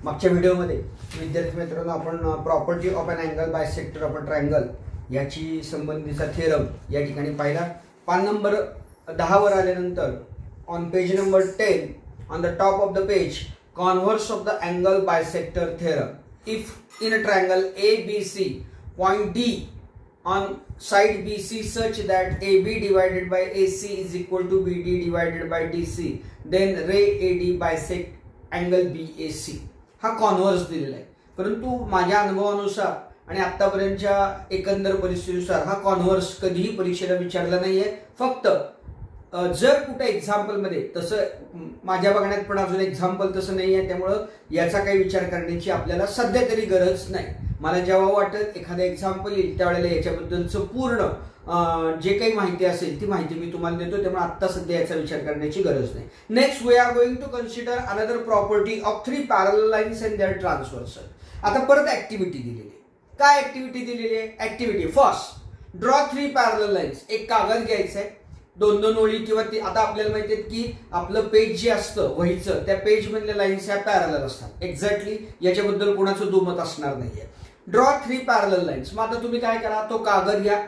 मागच्या व्हिडिओमध्ये विद्यार्थी मित्रांनो आपण property of an angle bisector of a triangle याची संबंधीचा थेरम या ठिकाणी पाहिला. पान नंबर 10 वर आल्यानंतर on page number 10 on the top of the page converse of the angle bisector theorem. If in a triangle ABC point D on side BC such that AB divided by AC is equal to BD divided by DC, then ray AD bisect angle BAC. हा converse दिलेला आहे, परंतु माझ्या अनुभवानुसार आणि आतापर्यंतच्या एकंदर परिस्थितीनुसार हा कॉन्व्हर्स कधीही परीक्षेला विचारला नाहीये. फक्त जर कुठे एक्झाम्पल मध्ये तसं माझ्या बघण्यात पण अजून एक्झाम्पल तसं नाही आहे, त्यामुळं याचा काही विचार करण्याची आपल्याला सध्या तरी गरज नाही. मला जेव्हा वाटत एखादं एक्झाम्पल येईल त्यावेळेला याच्याबद्दलचं पूर्ण जे काही माहिती असेल ती माहिती मी तुम्हाला देतो, त्यामुळे आता सध्या याचा विचार करण्याची गरज नाही. Next we are going to consider another property of 3 parallel lines and their transversal. आता परत ऍक्टिव्हिटी दिलेली आहे. काय ऍक्टिव्हिटी दिलेली आहे? Activity first, draw 3 parallel lines. एक कागद घ्यायचा आहे, 2-2 ओळी किंवा आता आपल्याला माहिती आहे की आपलं पेज जे असतं वहीचं त्या पेज मधल्या लाईन्स ह्या पॅरलल असतात. एक्झॅक्टली याच्याबद्दल कोणाचं दुमत असणार नाहीये. Draw 3 parallel lines. मग आता तुम्ही काय करा, तो कागद घ्या,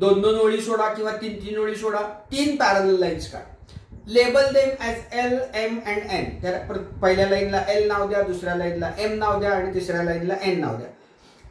2-2 ओळी सोडा किंवा 3-3 ओळी सोडा, 3 पॅरलल लाईन्स काढा. Label them as L, M and N. त्या पहिल्या लाईनला L नाव द्या, दुसऱ्या लाईनला M नाव द्या आणि तिसऱ्या लाईनला N नाव द्या.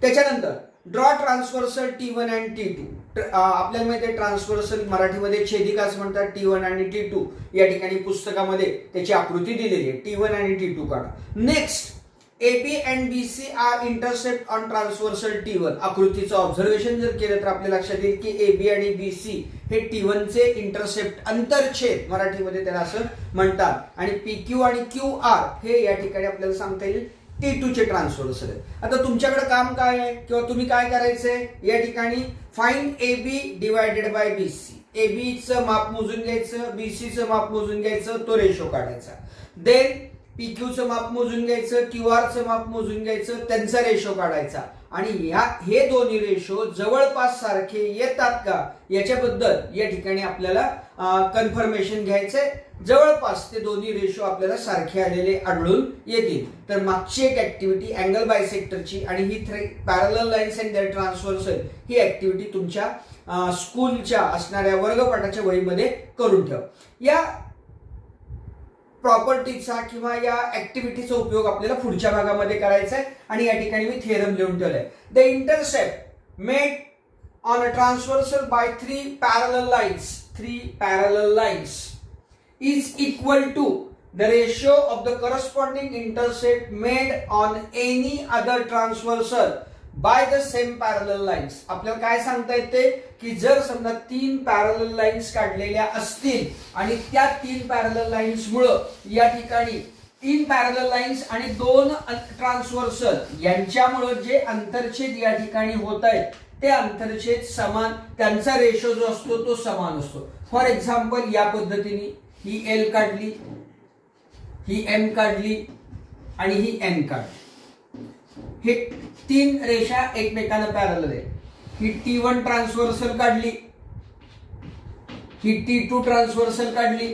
त्याच्यानंतर draw transversal T1 and T2. आपल्याला माहिती आहे ट्रान्सव्हर्सल मराठीमध्ये छेदिकाच म्हणतात. T1 आणि T2 या ठिकाणी पुस्तकामध्ये त्याची आकृती दिलेली आहे. T1 आणि T2 काढा. Next AB and BC are intercept on transversal T1. आकृतीचं ऑब्झर्वेशन जर केलं तर आपल्या लक्षात येईल की AB आणि BC हे T1 चे इंटरसेप्ट अंतरछेद मराठीमध्ये त्याला असं म्हणतात. आणि PQ आणि QR हे या ठिकाणी आपल्याला सांगता येईल T2 चे ट्रान्सव्हर्सल आहे. आता तुमच्याकडे काम काय आहे किंवा तुम्ही काय करायचंय या ठिकाणी find AB divided by BC. AB चं माप मोजून घ्यायचं, BC चं माप मोजून घ्यायचं, तो रेशो काढायचा. देन PQ चं माप मोजून घ्यायचं, QR चं माप मोजून घ्यायचं, त्यांचा रेशो काढायचा. आणि हे दोन्ही रेशो जवळपास सारखे येतात का याच्याबद्दल या ठिकाणी आपल्याला कन्फर्मेशन घ्यायचंय. जवळपास ते दोन्ही रेशो आपल्याला सारखे आलेले आढळून येतील. तर मागची एक ऍक्टिव्हिटी अँगल बायसेक्टरची आणि ही 3 parallel lines and their transversal ही ऍक्टिव्हिटी तुमच्या स्कूलच्या असणाऱ्या वर्गपाठाच्या वहीमध्ये करून ठेवा. या प्रॉपर्टीचा किंवा या ऍक्टिव्हिटीचा उपयोग आपल्याला पुढच्या भागामध्ये करायचा आहे आणि या ठिकाणी मी थेरम लिहून ठेवलाय. The intercept made on a transversal by 3 parallel lines is equal to the ratio of the corresponding intercept made on any other transversal by the same parallel lines. आपल्याला काय सांगता येते की जर समजा 3 पॅरलल लाईन्स काढलेल्या असतील आणि त्या 3 पॅरलल लाईन्स मुळे या ठिकाणी 3 पॅरलल लाईन्स आणि 2 ट्रान्सव्हर्सल यांच्यामुळे जे अंतरछेद या ठिकाणी होत आहेत ते अंतरछेद समान, त्यांचा रेशो जो असतो तो समान असतो. फॉर एक्झाम्पल या पद्धतीने ही L काढली, ही M काढली आणि ही N काढली. हे 3 रेषा एकमेकांना पॅरलल आहे. ही T1 ट्रान्सव्हर्सल काढली, ही T2 ट्रान्सव्हर्सल काढली.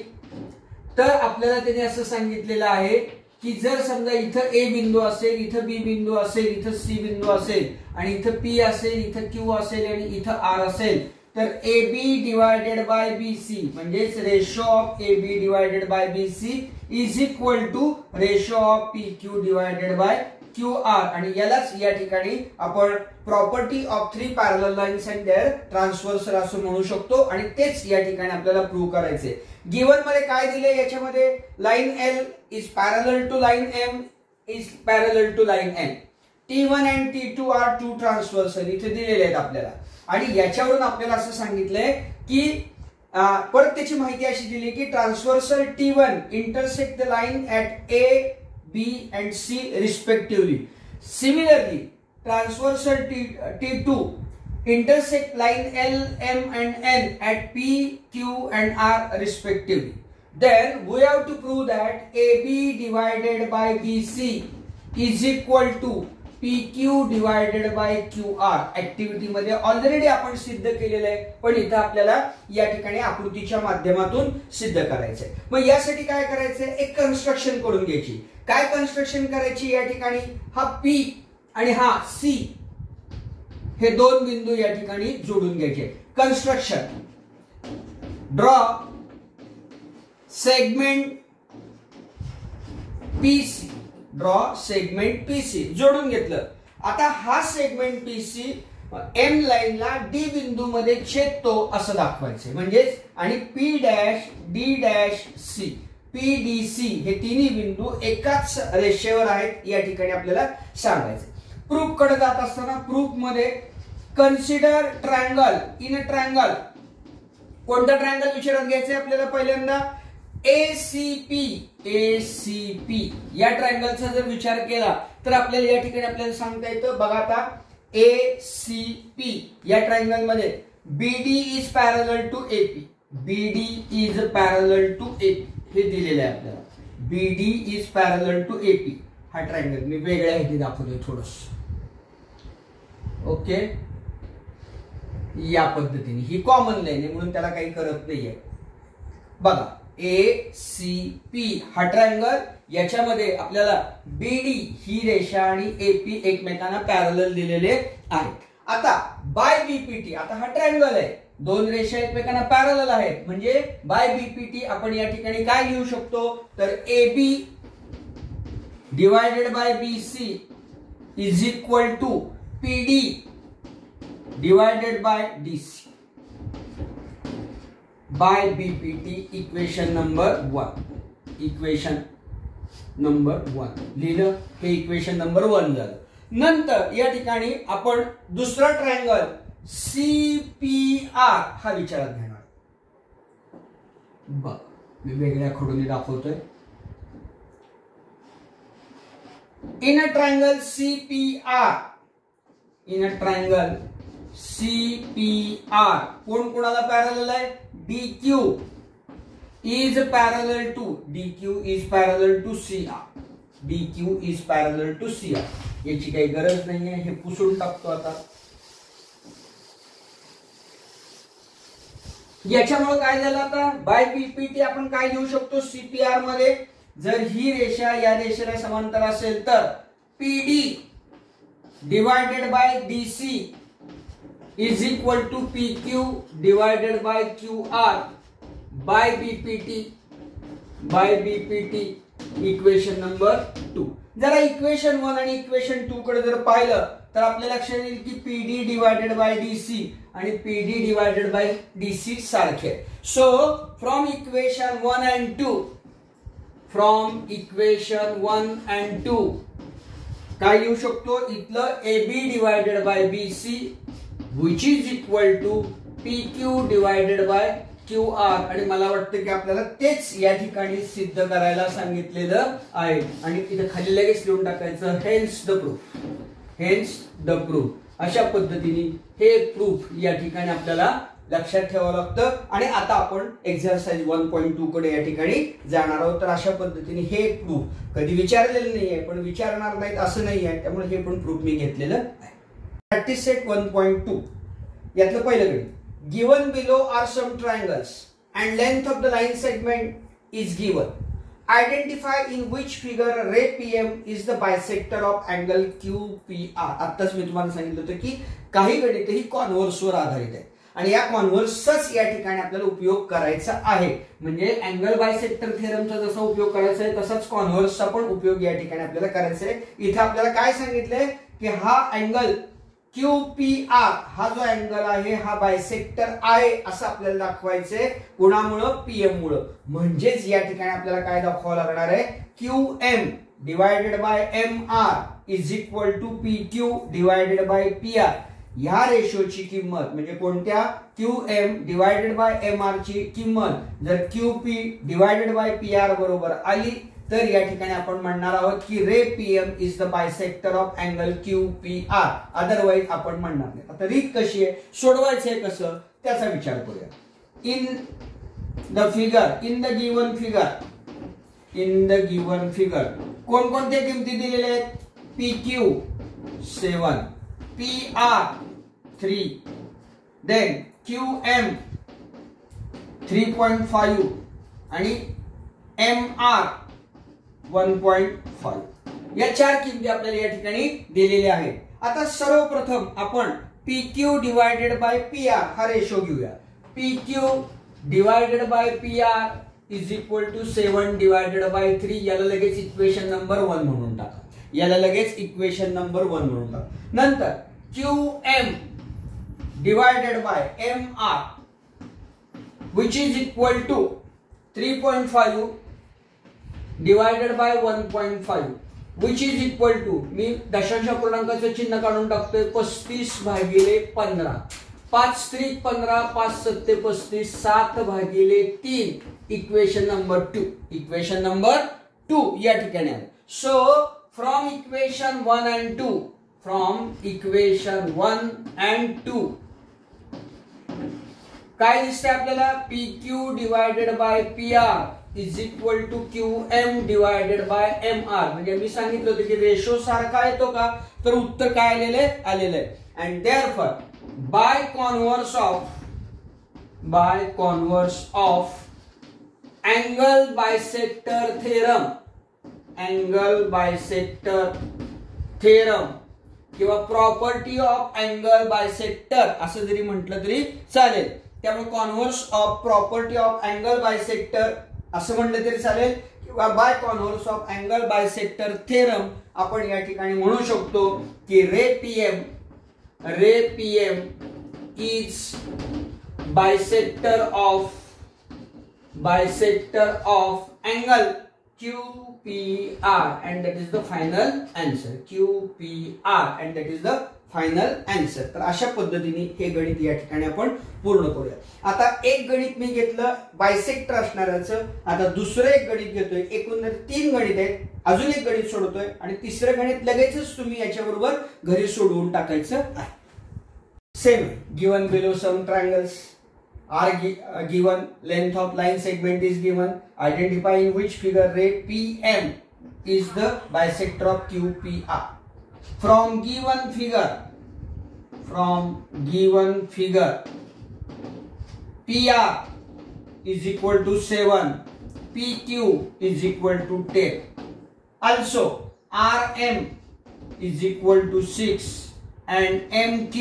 तर आपल्याला त्याने असं सांगितलेलं आहे की जर समजा इथं A बिंदू असेल, इथं B बिंदू असेल, इथं C बिंदू असेल आणि इथं P असेल, इथं Q असेल आणि इथं R असेल, तर AB डिवायडेड बाय BC म्हणजेच ratio of AB divided by BC is equal to ratio of PQ divided by QR. आणि यालाच या ठिकाणी आपण property of 3 parallel lines and their transversal असं म्हणू शकतो. आणि तेच या ठिकाणी आपल्याला प्रूव्ह करायचे. गिवन मध्ये काय दिले याच्यामध्ये, line L is parallel to line M is parallel to line N. T1 and T2 are 2 transversal इथे दिलेले आहेत आपल्याला. आणि याच्यावरून आपल्याला असं सांगितलंय की परत त्याची माहिती अशी दिली की transversal T1 intersect the line at A, B and C respectively. Similarly, transversal T2 intersect line L, M and N at P, Q and R respectively. Then we have to prove that AB divided by BC is equal to PQ divided by QR activity मध्ये already आपण सिद्ध केलेलं आहे, पण इथं आपल्याला या ठिकाणी आकृतीच्या माध्यमातून सिद्ध करायचंय. मग यासाठी काय करायचंय, एक कन्स्ट्रक्शन करून घ्यायची. काय कन्स्ट्रक्शन करायची, या ठिकाणी हा P आणि हा C हे दोन बिंदू या ठिकाणी जोडून घ्यायचे. Construction, draw segment PC, draw segment PC जोडून घेतलं. आता हा सेगमेंट PC M लाईनला D बिंदू मध्ये छेदतो असं दाखवायचं. म्हणजेच आणि P dash D dash C PDC हे तिन्ही बिंदू एकाच रेषेवर आहेत या ठिकाणी आपल्याला सांगायचं. प्रूफ कडे जात असताना प्रूफ मध्ये consider triangle in a triangle. कोणता ट्रायंगल विचारात घ्यायचंय आपल्याला, पहिल्यांदा ACP या ट्रायंगलचा जर विचार केला तर आपल्याला या ठिकाणी आपल्याला सांगता येतं. बघा आता ACP या ट्रायंगल मध्ये BD is parallel to AP, BD is parallel to AP हे दिलेलं आहे आपल्याला. BD is parallel to AP हा ट्रायंगल मी वेगळ्या ह्याची दाखवतोय थोडस. ओके, या पद्धतीने ही कॉमन लाईन आहे म्हणून त्याला काही करत नाहीये. बघा ACP हा ट्रायंगल, याच्यामध्ये आपल्याला BD ही रेषा आणि AP एकमेकांना पॅरलल दिलेले आहेत. आता बाय BPT, आता हा ट्रायंगल आहे, दोन रेषा एकमेकांना पॅरलल आहेत, म्हणजे बाय BPT आपण या ठिकाणी काय लिहू शकतो, तर AB divided by BC is equal to PD divided by DC by BPT. Equation number 1, equation number 1 लिहिलं, हे इक्वेशन नंबर 1 झालं. नंतर या ठिकाणी आपण दुसरा ट्रायंगल CPR हा विचारात घेणार. बघ मी वेगळ्या खडूने दाखवतोय. In a triangle CPR, in a triangle CPR कोण कोणाला पॅरलल आहे, DQ is parallel to, DQ is parallel to CR, DQ is parallel to CR. याची काही गरज नाहीये, हे पुसून टाकतो आता. याच्यामुळे काय झालं, आता बाय BPT आपण काय लिहू शकतो CPR मध्ये, जर ही रेषा या रेषेला समांतर असेल तर PD divided by DC is equal to PQ divided by QR by BPT equation number 2. जरा इक्वेशन 1 आणि इक्वेशन 2 कडे जर पाहिलं तर आपल्या लक्षात येईल की PD डिवायडेड बाय DC आणि PD डिवायडेड बाय DC सारखे. So from equation 1 and 2, from equation 1 and 2 काय लिहू शकतो, इथलं AB divided by BC which is equal to PQ divided by QR. आणि मला वाटतं की आपल्याला तेच या ठिकाणी सिद्ध करायला सांगितलेलं आहे. आणि इथे खाली लगेच लिहून टाकायचं hence the proof, hence the proof. अशा पद्धतीने हे प्रूफ या ठिकाणी आपल्याला लक्षात ठेवावं लागतं. आणि आता आपण एक्झरसाइज 1.2 कडे या ठिकाणी जाणार आहोत. तर अशा पद्धतीने हे प्रूफ कधी विचारलेलं नाहीये, पण विचारणार नाहीत असं नाही आहे, त्यामुळे हे पण प्रूफ मी घेतलेलं आहे. प्रॅक्टिस सेट 1.2 यातलं पहिलं गणित. Given below are some triangles and length of the line segment is given. Identify in which figure ray PM is the bisector of angle QPR. आताच मी तुम्हाला सांगितलं होतं की काही गणित ही कॉन्व्हर्सवर आधारित आहे आणि या कॉन्व्हर्सचाच या ठिकाणी आपल्याला उपयोग करायचा आहे. म्हणजे अँगल बायसेक्टर थेरमचा जसा उपयोग करायचा आहे तसाच कॉन्व्हर्सचा पण उपयोग या ठिकाणी आपल्याला करायचा आहे. इथे आपल्याला काय सांगितलंय की हा अँगल QPR हा जो अँगल आहे हा बायसेक्टर आहे असं आपल्याला दाखवायचंय. कोणामुळं, PM मुळे. म्हणजेच या ठिकाणी आपल्याला काय दाखवावं लागणार आहे, QM divided by MR is equal to PQ divided by PR. ह्या रेशोची किंमत म्हणजे कोणत्या, QM डिवायडेड बाय MR ची किंमत जर QP डिवायडेड बाय PR बरोबर आली तर या ठिकाणी आपण म्हणणार आहोत की रे PM is the bisector of angle QPR. Otherwise आपण म्हणणार नाही. आता रीत कशी आहे, सोडवायचंय कसं त्याचा विचार करूया. In the figure, in the given figure, in the given figure कोणकोणत्या किमती दिलेल्या आहेत, PQ 7, PR 3, then QM 3.5 आणि MR 1.5 या चार किमती आपल्याला या ठिकाणी दिलेल्या आहेत. आता सर्वप्रथम आपण PQ डिवायडेड बाय PR हा रेशो घेऊया. PQ divided by PR is equal to 7 divided by 3. याला लगेच इक्वेशन नंबर 1 म्हणून टाका. याला लगेच इक्वेशन नंबर 1 म्हणून टाका. नंतर QM divided by MR which is equal to 3.5 divided by 1.5 which is equal to, मी दशांश पूर्णांकाचं चिन्ह काढून टाकतोय, 35 भागिले 15. 5 त्रिक 15, 5 सत्ते 35, 7 भागिले 3. Equation number 2. इक्वेशन नंबर 2 या ठिकाणी आहे. So from equation 1 and 2, from equation 1 and 2 काय दिसतंय आपल्याला? PQ divided by PR is equal to QM divided by MR. म्हणजे मी सांगितलं होतं की रेशो सारखा येतो का, तर उत्तर काय आलेलं आहे. And therefore by converse of angle bisector theorem किंवा प्रॉपर्टी ऑफ अँगल बायसेक्टर असं जरी म्हटलं तरी चालेल. त्यामुळे converse of property of angle bisector असं म्हटलं तरी चालेल किंवा by converse of angle bisector theorem आपण या ठिकाणी म्हणू शकतो की ray PM is bisector of angle QPR and that is the final answer. QPR and that is the final answer. तर अशा पद्धतीने हे गणित या ठिकाणी आपण पूर्ण करूया. आता एक गणित मी घेतलं बायसेक्टर असणाऱ्याचं. आता दुसरं एक गणित घेतोय. एकूण 3 गणित आहेत. अजून एक गणित सोडवतोय आणि तिसरं गणित लगेचच तुम्ही याच्याबरोबर घरी सोडवून टाकायचं आहे. Same given below some triangles are given, length of line segment is given, identify in which figure ray PM is the bisector of QPR. From given figure PR is equal to 7, PQ is equal to 10. Also RM is equal to 6 and MQ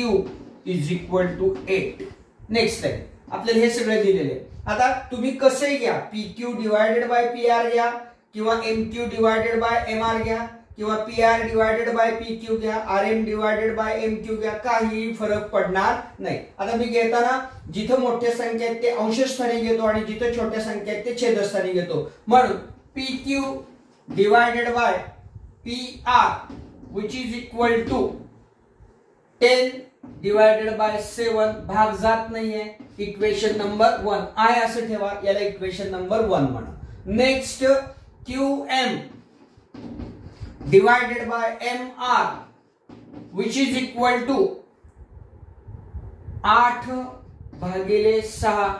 is equal to 8. Next slide. आपल्याला हे सगळे दिलेले आहे. आता तुम्ही कसे घ्या, PQ divided by PR घ्या किंवा MQ डिवायडेड बाय MR घ्या किंवा PR डिवायडेड बाय PQ घ्या, RM डिवायडेड बाय MQ घ्या, काही फरक पडणार नाही. आता मी घेताना जिथं मोठ्या संख्या आहेत ते अंशस्थानी घेतो आणि जिथं छोट्या संख्या आहेत ते छेदस्थानी घेतो. म्हणून PQ divided by PR which is equal to 10 divided by 7 भाग जात नाहीये. इक्वेशन नंबर 1 आहे असं ठेवा, याला इक्वेशन नंबर 1 म्हणा. Next QM divided by MR which is equal to 8 भागिले 6,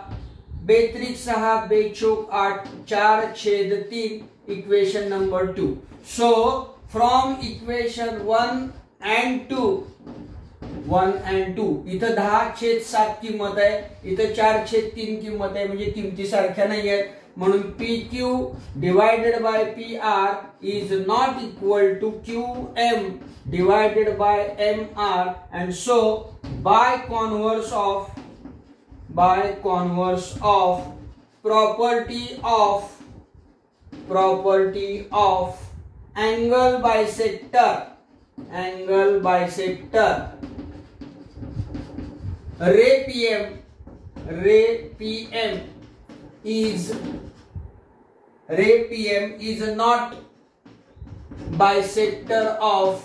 2 6 2 8, 4/3. Equation number 2. So from equation 1 and 2 इथं 10/7 किंमत आहे, इथं 4/3 किंमत आहे, म्हणजे किमती सारख्या नाही आहेत. म्हणून PQ divided by PR is not equal to QM divided by MR and so by converse of property of angle bisector ray PM is not bisector of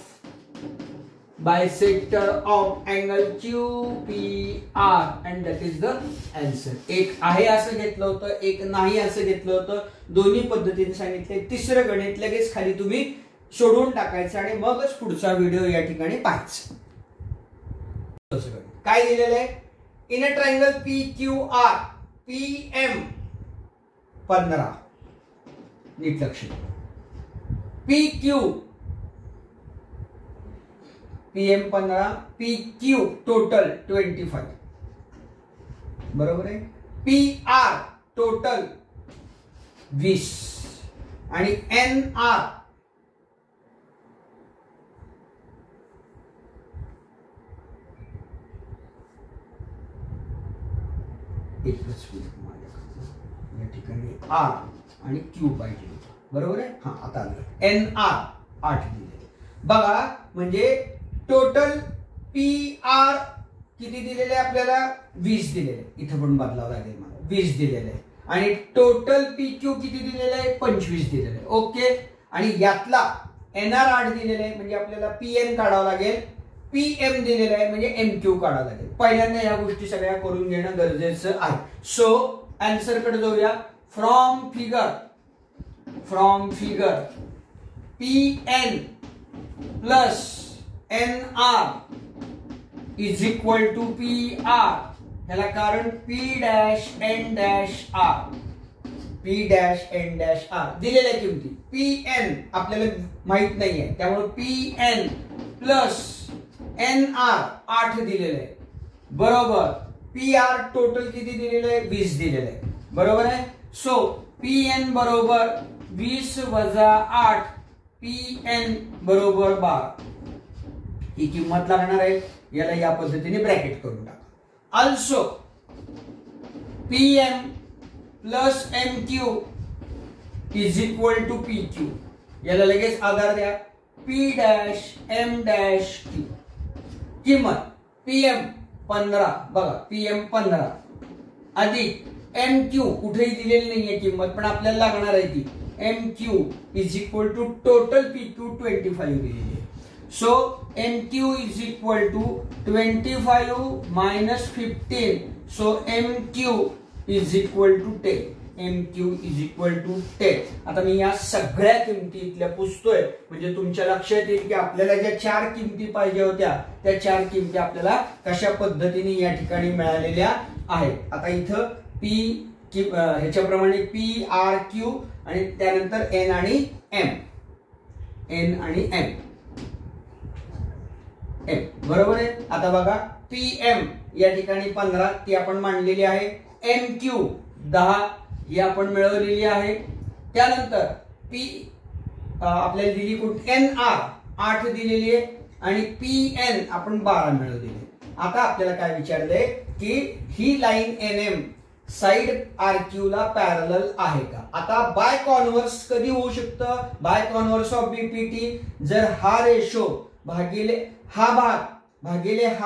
angle QPR and that is the answer. एक आहे असं घेतलं होतं, एक नाही असं घेतलं होतं. दोन्ही पद्धतीने सांगितले. तिसरं गणित लगेच खाली तुम्ही सोडून टाकायचं आणि मगच पुढचा व्हिडिओ या ठिकाणी पाहायचा. काय दिलेलं आहे? In a triangle PQR PM 15. नीट लक्ष द्या. PQ PM 15, PQ टोटल 25, बरोबर आहे. PR टोटल 20 आणि NR या ठिकाणी R आणि Q पाहिजे, बरोबर आहे. हा आता NR 8 दिलेले बघा. म्हणजे टोटल PR किती दिलेले आपल्याला 20 दिलेले, इथं पण बदलावं लागेल मला, 20 दिलेले आहे. आणि टोटल PQ किती दिलेले आहे 25 दिलेले आहे. ओके. आणि यातला NR 8 दिलेले आहे म्हणजे आपल्याला PN काढावं लागेल, PM दिलेलं आहे म्हणजे MQ काढावं लागेल. पहिल्यांदा या गोष्टी सगळ्या करून घेणं गरजेचं आहे. सो आन्सर कडे जाऊया. From figure PN plus NR is equal to PR. याला कारण P dash N dash R, P dash N dash R दिलेल्या किमती. PN आपल्याला माहित नाहीये त्यामुळे PN प्लस NR 8 दिलेलं आहे, बरोबर. PR टोटल किती दिलेलं आहे 20 दिलेलं आहे, बरोबर आहे. सो PN बरोबर 20 वजा 8, PN बरोबर 12 ही किंमत लागणार आहे. याला या पद्धतीने ब्रॅकेट करून टाका. Also PM plus MQ is equal to PQ. याला लगेच आधार द्या. P dash M dash Q. किंमत PM 15 बघा, PM 15 अधिक MQ कुठेही दिलेली नाहीये किंमत पण आपल्याला लागणार आहे ती. MQ is equal to total PQ 25 दिलेली आहे. So MQ is equal to 25 minus 15. So MQ is equal to 10. MQ is equal to 10. आता मी या सगळ्या किमती इथल्या पुसतोय म्हणजे तुमच्या लक्षात येईल की आपल्याला ज्या 4 किमती पाहिजे होत्या त्या 4 किमती आपल्याला कशा पद्धतीने या ठिकाणी मिळालेल्या आहेत. आता इथं ह्याच्याप्रमाणे P R Q आणि त्यानंतर N आणि M, बरोबर आहे. आता बघा PM या ठिकाणी 15 ती आपण मांडलेली आहे. MQ 10 ही आपण मिळवलेली आहे. त्यानंतर आपल्याला दिली कुठे NR 8 दिलेली आहे आणि PN आपण 12 मिळवलेली आहे. आता आपल्याला काय विचारलंय की ही लाईन NM साइड RQ ला पॅरलल आहे का. आता बाय कॉन्व्हर्स कधी होऊ शकतं. बाय कॉन्व्हर्स ऑफ BPT जर हा रेशो भागिले हा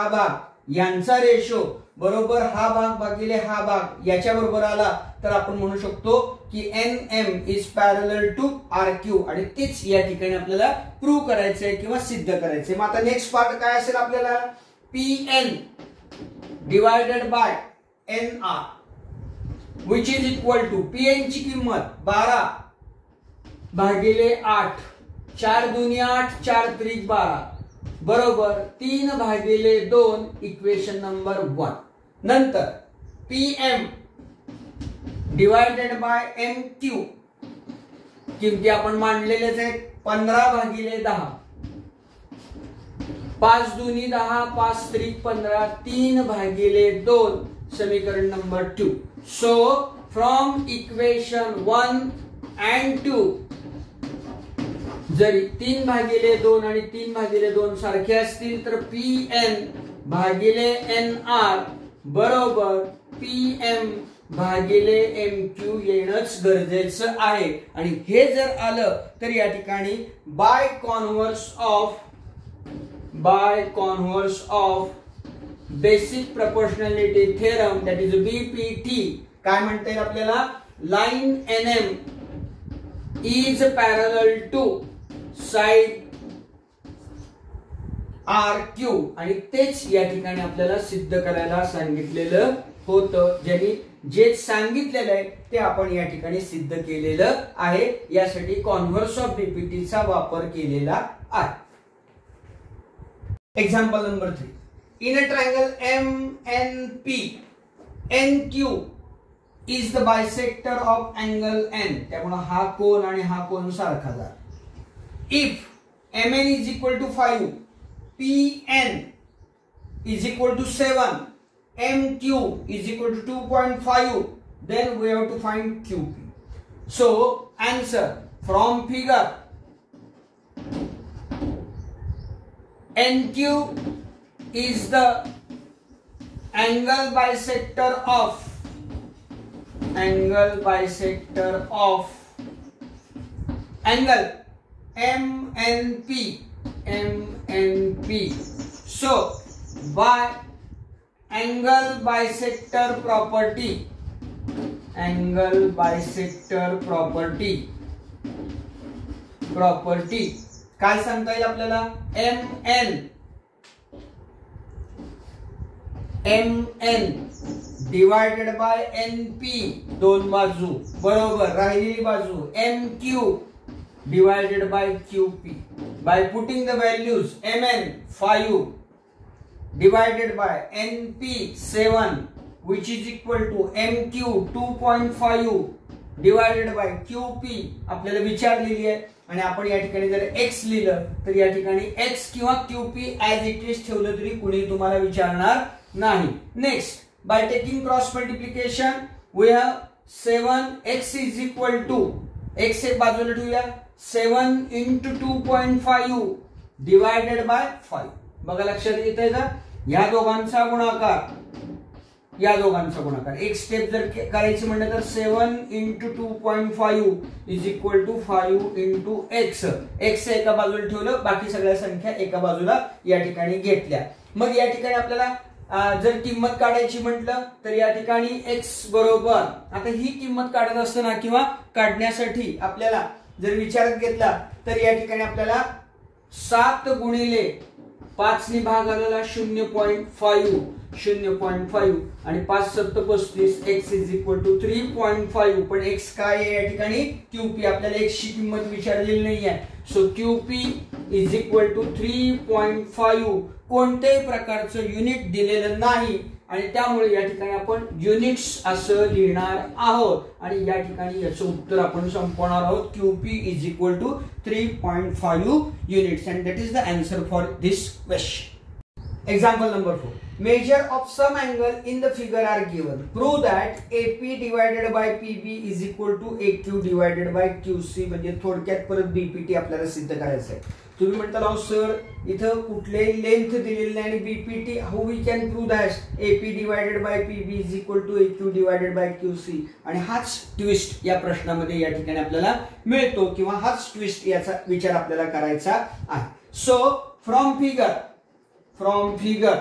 भाग यांचा रेशो बरोबर हा भाग भागिले हा भाग याच्या बरोबर आला तर आपण म्हणू शकतो की NM is parallel to RQ. आणि तेच या ठिकाणी आपल्याला प्रूव्ह करायचंय किंवा सिद्ध करायचंय. मग आता नेक्स्ट पार्ट काय असेल आपल्याला. PN divided by NR which is equal to PN ची किंमत 12 भागिले 8, 4 दुनी 8, 4 त्रिक 12 बरोबर 3 भागिले 2 इक्वेशन नंबर 1. नंतर PM डिवायडेड बाय MQ किमती आपण मांडलेलेच आहेत. 15 भागिले 10, 5 दुनी 10, 5 त्रिक 15, 3 भागिले 2 समीकरण number 2. So from equation 1 and 2 जरी 3 भागिले 2 आणि 3 भागिले 2 सारखे असतील तर PN भागिले NR बरोबर PM भागिले MQ येणंच गरजेचं आहे. आणि हे जर आलं तर या ठिकाणी by converse of basic proportionality theorem that is BPT काय म्हणता येईल आपल्याला. Line NM is parallel to side RQ आणि तेच या ठिकाणी आपल्याला सिद्ध करायला सांगितलेलं होतं. ज्यांनी जे सांगितलेलं आहे ते आपण या ठिकाणी सिद्ध केलेलं आहे. यासाठी कॉन्व्हर्स ऑफ BPT चा वापर केलेला आहे. Example number 3. In a triangle MNP, NQ is the bisector of angle N. त्यामुळे हा कोन आणि हा कोन सारखा झाला. If MN is equal to 5 Pn is equal to 7, MQ is equal to 2.5, then we have to find QP. So answer from figure, NQ is the angle bisector of angle MNP. So by angle bisector property काय सांगता येईल आपल्याला, MN divided by NP, दोन बाजू बरोबर, राहिलेली बाजू MQ divided by QP. By putting the values, MN 5 divided by NP 7, which is equal to MQ 2.5 divided by QP आपल्याला विचारलेली आहे, आणि आपण या ठिकाणी जर x लिहिलं तर या ठिकाणी x किंवा QP ऍज इट इज ठेवलं तरी कुणी तुम्हाला विचारणार नाही. Next, by taking cross multiplication we have 7x is equal to, x एक बाजूला ठेवूया, 7 into 2.5 divided by 5. बघा लक्षात येत आहे का, या दोघांचा गुणाकार, या दोघांचा गुणाकार. एक स्टेप जर करायची म्हणलं तर 7 into 2.5 is equal to 5 into x. x एका बाजूला ठेवलं, बाकी सगळ्या संख्या एका बाजूला या ठिकाणी घेतल्या. मग या ठिकाणी आपल्याला जर किंमत काढायची म्हटलं तर या ठिकाणी x बरोबर, आता ही किंमत काढत असताना किंवा काढण्यासाठी आपल्याला जर विचारात घेतला तर या ठिकाणी आपल्याला 7 गुणिले 5 ने भाग आलेला 0.5 आणि 5 7 35, x इज इक्वल टू 3.5. पण x काय आहे या ठिकाणी, QP. आपल्याला x ची किंमत विचारलेली नाही आहे. So QP is equal to 3.5. कोणत्याही प्रकारचं युनिट दिलेलं नाही आणि त्यामुळे या ठिकाणी आपण युनिट्स असं लिहिणार आहोत आणि या ठिकाणी याचं उत्तर आपण संपवणार आहोत. QP is equal to 3.5 units and that is the answer for this question. Example number 4. Measure of some angle in the figure are given. Prove that AP divided by PB is equal to AQ divided by QC. म्हणजे थोडक्यात परत BPT आपल्याला सिद्ध करायचं आहे. तुम्ही म्हणता sir इथं कुठलेही लेंथ दिलेली नाही आणि BPT how we can prove that AP divided by PB is equal to AQ divided by QC. आणि हाच ट्विस्ट या प्रश्नामध्ये या ठिकाणी आपल्याला मिळतो किंवा हाच ट्विस्ट याचा विचार आपल्याला करायचा आहे. सो फ्रॉम फिगर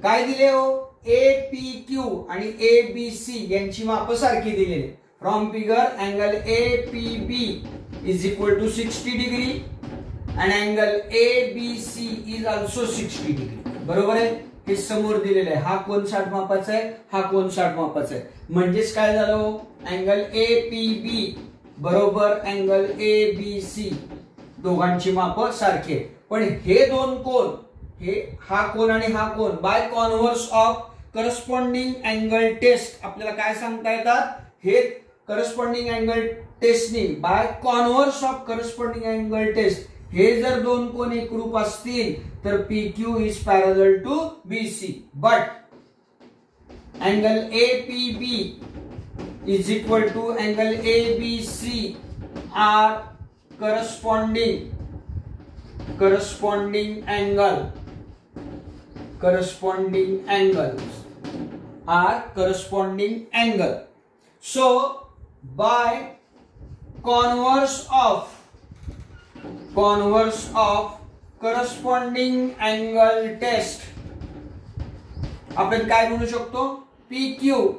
काय दिले हो, APQ आणि ABC यांची माप सारखी दिलेली. From figure angle APB is equal to 60 degree and angle ABC is also 60 degree. बरोबर आहे, हे समोर दिलेलं आहे. हा कोन 60 मापाचा आहे, हा कोन 60 मापाचा आहे. म्हणजेच काय झालं, अँगल APB बरोबर अँगल ABC दोघांची माप सारखी आहे. पण हे दोन कोन, हे हा कोन आणि हा कोन by converse of corresponding angle test आपल्याला काय सांगता येतात, हे करस्पॉन्डिंग अँगल टेस्टनी by converse of corresponding angle test हे जर दोन कोन एकरूप असतील तर PQ is parallel to BC. But angle APB is equal to angle ABC are corresponding angle. So by converse of corresponding angle test आपण काय म्हणू शकतो, PQ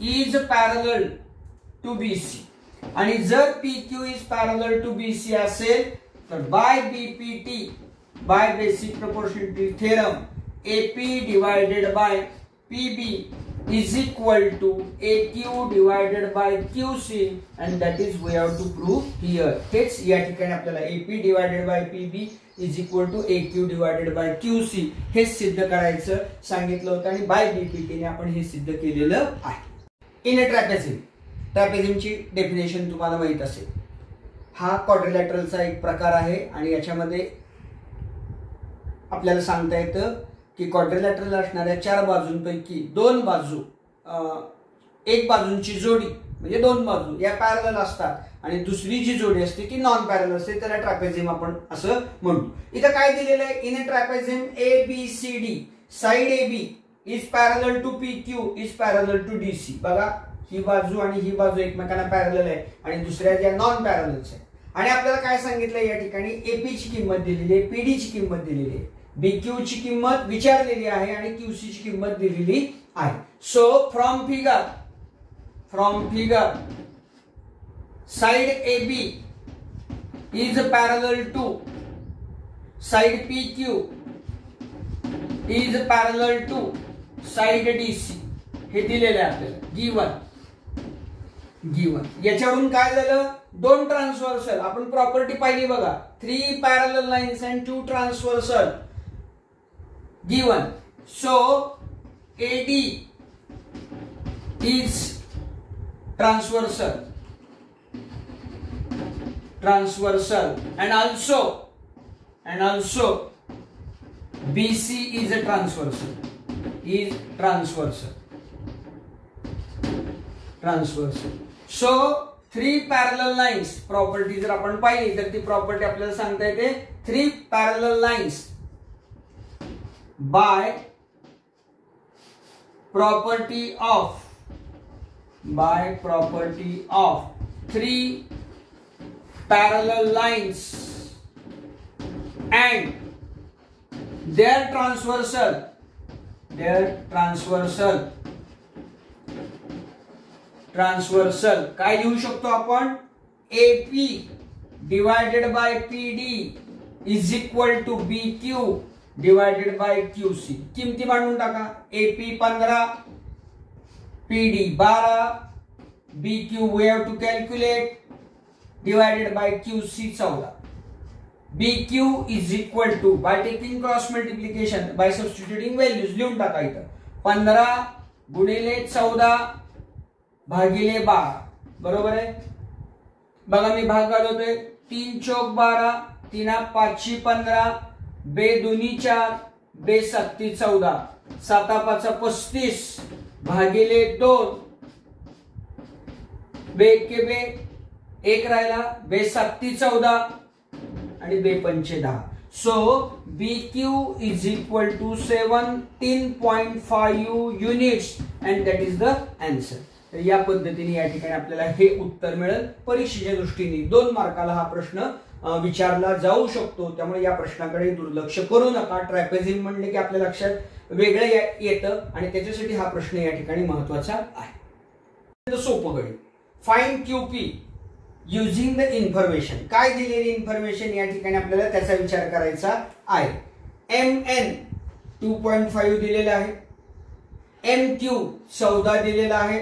is parallel to BC. आणि जर PQ is parallel to BC असेल तर by BPT, by basic proportionality theorem, AP divided by PB is equal to AQ divided by QC and that is we have to prove here. हेच या ठिकाणी आपल्याला AP divided by PB is equal to AQ divided by QC हे सिद्ध करायचं सांगितलं होतं आणि बाय BPT ने आपण हे सिद्ध केलेलं आहे. इन अ ट्रॅपेझियमची डेफिनेशन तुम्हाला माहित असेल. हा क्वाड्रिलॅटरलचा एक प्रकार आहे आणि याच्यामध्ये आपल्याला सांगता येतं की क्वाड्रिलॅटरल असणाऱ्या 4 बाजूंपैकी 2 बाजू एक बाजूंची जोडी म्हणजे 2 बाजू या पॅरलल असतात आणि दुसरी जी जोडी असते ती नॉन पॅरलल असते, त्याला ट्रॅपेझियम आपण असं म्हणतो. इथं काय दिलेलं आहे, in a trapezium ABCD side AB is parallel to PQ is parallel to DC. बघा ही बाजू आणि ही बाजू एकमेकांना पॅरलल आहे आणि दुसऱ्या ज्या नॉन पॅरलल्स आहे. आणि आपल्याला काय सांगितलं या ठिकाणी AP ची किंमत दिलेली आहे, PD ची किंमत दिलेली आहे, BQ ची किंमत विचारलेली आहे आणि QC ची किंमत दिलेली आहे. So from figure side AB is parallel to side PQ is parallel to side DC. हे दिलेलं आहे आपल्याला गिवन. याच्यावरून काय झालं, 2 ट्रान्सव्हर्सल आपण प्रॉपर्टी पाहिली बघा, 3 parallel lines and 2 transversal given. So AD is transversal and also BC is a transversal. So 3 parallel lines property जर आपण पाहिली तर ती प्रॉपर्टी आपल्याला सांगता येते 3 parallel lines by property of 3 parallel lines and their transversal काय लिहू शकतो आपण, AP divided by PD is equal to BQ divided by QC. किमती मांडून टाका, AP 15, PD 12, BQ we have to calculate divided by QC 14. BQ is equal to, by taking cross multiplication, by substituting values लिहून टाका इथं 15 गुणिले 14 भागिले 12 बरोबर आहे. बघा मी भाग घालवतोय, 3 चौक 12, 3 5 15, बे 2 4, बे 7 14, 7 5 35 भागिले 2, बे के बे 1 राहिला, बे 7 14 आणि बे 5 10. So BQ is equal to 17.5 units and that is the answer. तर या पद्धतीने या ठिकाणी आपल्याला हे उत्तर मिळेल. परीक्षेच्या दृष्टीने 2 मार्काला हा प्रश्न विचारला जाऊ शकतो, त्यामुळे या प्रश्नाकडे दुर्लक्ष करू नका. ट्रॅपेझियम म्हणले की आपल्या लक्षात वेगळं येतं आणि त्याच्यासाठी हा प्रश्न या ठिकाणी महत्वाचा आहे. सोपं गणित, find QP using the information. काय दिलेली इन्फॉर्मेशन या ठिकाणी आपल्याला त्याचा विचार करायचा आहे. MN 2.5 दिलेला आहे, MQ 14 दिलेला आहे,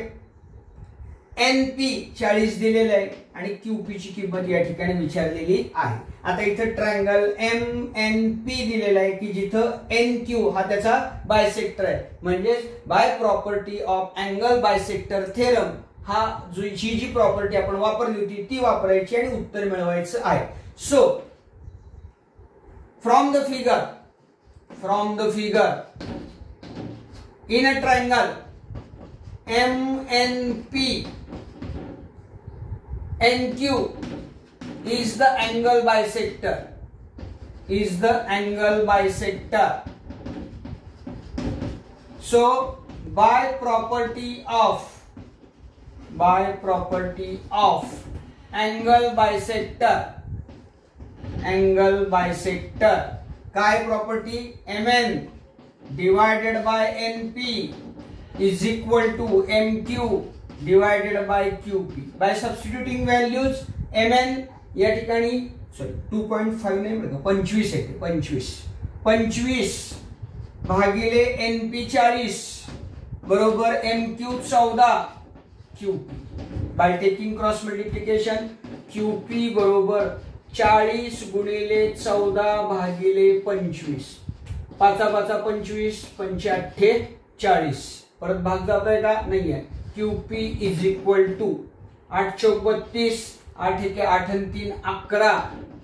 NP 40 दिलेलं आहे आणि QP ची किंमत या ठिकाणी विचारलेली आहे. आता इथं ट्रायंगल MNP दिलेला आहे की जिथं NQ हा त्याचा बायसेक्टर आहे, म्हणजे by property of angle bisector theorem हा जी प्रॉपर्टी आपण वापरली होती ती वापरायची आणि उत्तर मिळवायचं आहे. So from the figure in a triangle MNP NQ is the angle bisector. So by property of angle bisector काय property, MN divided by NP is equal to MQ divided by QP. by substituting values MN या ठिकाणी 2.5 नाही बरं 25 आहे, 25 भागिले NP 40 बरोबर MQ 14 QP. by taking cross multiplication QP बरोबर 40 गुणिले 14 भागिले 25, 5 5 25, 5 40. परत भाग जातोय का, नाही आहे. QP इज इक्वल टू 8 चौक 32, 8 1 8 3 11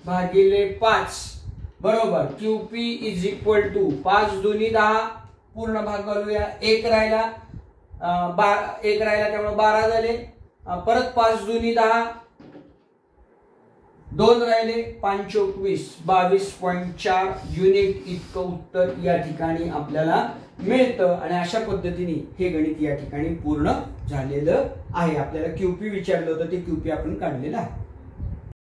भागिले 5 बरोबर क्यूपी इज इक्वल टू 5 दुनी 10 पूर्ण भाग घालूया 1 राहिला 1 राहिला त्यामुळे 12 झाले परत 5 दुनी 10 2 राहिले 5 चौक 20 22.4 युनिट इतकं उत्तर या ठिकाणी आपल्याला मिळतं आणि अशा पद्धतीने हे गणित या ठिकाणी पूर्ण झालेलं आहे. आपल्याला क्यूपी विचारलं होतं ते क्यूपी आपण काढलेलं आहे.